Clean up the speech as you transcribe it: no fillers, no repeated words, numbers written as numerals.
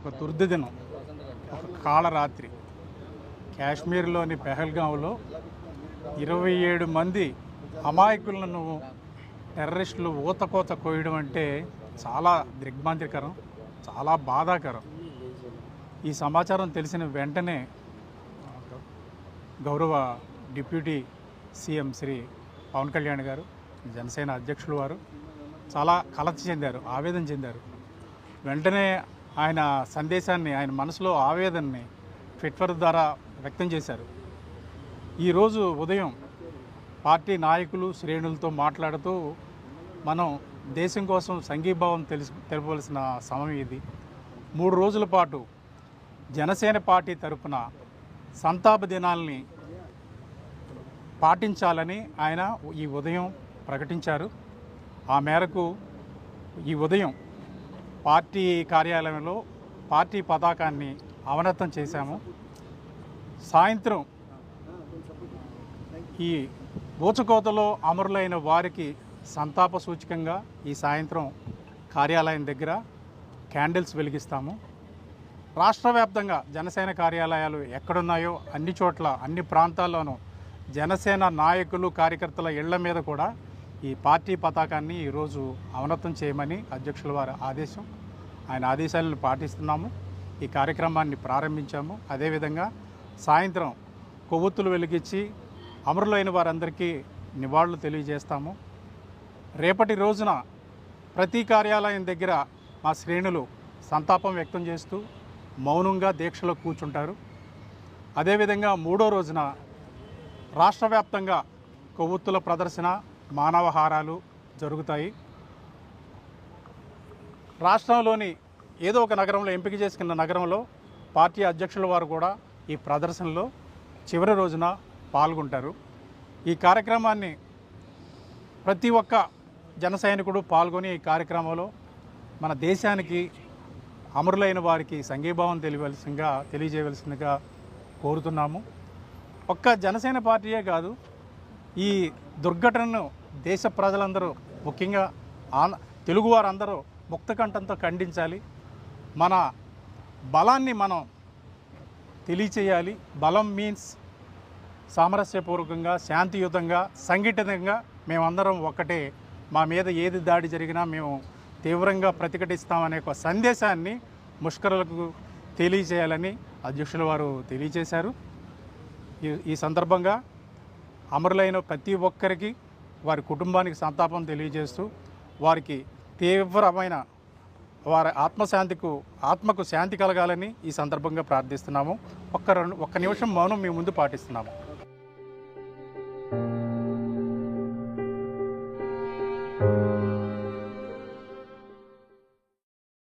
ఒక దుర్ది దినం, ఒక కాళరాత్రి. కాశ్మీర్లోని పెహల్గాంలో 27 మంది అమాయకులను టెర్రరిస్టులు ఊతకోత కోయడం అంటే చాలా దిగ్భ్రాంతికరం, చాలా బాధాకరం. ఈ సమాచారం తెలిసిన వెంటనే గౌరవ డిప్యూటీ సీఎం శ్రీ పవన్ కళ్యాణ్ గారు, జనసేన అధ్యక్షులు వారు చాలా కలత చెందారు, ఆవేదన చెందారు. వెంటనే ఆయన సందేశాన్ని, ఆయన మనసులో ఆవేదనని ట్విట్టర్ ద్వారా వ్యక్తం చేశారు. ఈరోజు ఉదయం పార్టీ నాయకులు, శ్రేణులతో మాట్లాడుతూ మనం దేశం కోసం సంఘీభావం తెలపవలసిన సమయం ఇది. 3 రోజుల పాటు జనసేన పార్టీ తరఫున సంతాప దినాల్ని పాటించాలని ఆయన ఈ ఉదయం ప్రకటించారు. ఆ మేరకు ఈ ఉదయం పార్టీ కార్యాలయంలో పార్టీ పతాకాన్ని అవనతం చేశాము. సాయంత్రం ఈ ఊచకోతలో అమరులైన వారికి సంతాప సూచకంగా ఈ సాయంత్రం కార్యాలయం దగ్గర క్యాండిల్స్ వెలిగిస్తాము. రాష్ట్ర వ్యాప్తంగా జనసేన కార్యాలయాలు ఎక్కడున్నాయో అన్ని చోట్ల, అన్ని ప్రాంతాల్లోనూ జనసేన నాయకులు, కార్యకర్తల ఇళ్ల మీద కూడా ఈ పార్టీ పతాకాన్ని ఈరోజు అవనతం చేయమని అధ్యక్షుల వారి ఆదేశం. ఆయన ఆదేశాలను పాటిస్తున్నాము. ఈ కార్యక్రమాన్ని ప్రారంభించాము. అదేవిధంగా సాయంత్రం కొవ్వొత్తులు వెలిగించి అమరులైన వారందరికీ నివాళులు తెలియజేస్తాము. రేపటి రోజున ప్రతి కార్యాలయం దగ్గర మా శ్రేణులు సంతాపం వ్యక్తం చేస్తూ మౌనంగా దీక్షలో కూర్చుంటారు. అదేవిధంగా 3వ రోజున రాష్ట్ర వ్యాప్తంగా కొవ్వొత్తుల ప్రదర్శన, మానవహారాలు జరుగుతాయి. రాష్ట్రంలోని ఏదో ఒక నగరంలో, ఎంపిక చేసుకున్న నగరంలో పార్టీ అధ్యక్షుల వారు కూడా ఈ ప్రదర్శనలో చివరి రోజున పాల్గొంటారు. ఈ కార్యక్రమాన్ని ప్రతి ఒక్క జన సైనికుడు పాల్గొని ఈ కార్యక్రమంలో మన దేశానికి, అమరులైన వారికి సంఘీభావం తెలియజేయవలసిందిగా కోరుతున్నాము. ఒక్క జనసేన పార్టీయే కాదు, ఈ దుర్ఘటనను దేశ ప్రజలందరూ, ముఖ్యంగా తెలుగువారందరూ ముక్తకంఠంతో ఖండించాలి. మన బలాన్ని మనం తెలియచేయాలి. బలం మీన్స్ సామరస్యపూర్వకంగా, శాంతియుతంగా, సంఘటితంగా మేమందరం ఒక్కటే. మా మీద ఏది దాడి జరిగినా మేము తీవ్రంగా ప్రతిఘటిస్తామనే ఒక సందేశాన్ని ముష్కరులకు తెలియజేయాలని అధ్యక్షుల వారు తెలియజేశారు. ఈ సందర్భంగా అమరులైన ప్రతి ఒక్కరికి, వారి కుటుంబానికి సంతాపం తెలియజేస్తూ వారికి తీవ్రమైన వారి ఆత్మకు శాంతి కలగాలని ఈ సందర్భంగా ప్రార్థిస్తున్నాము. ఒక్క నిమిషం మౌనం మీ ముందు పాటిస్తున్నాము.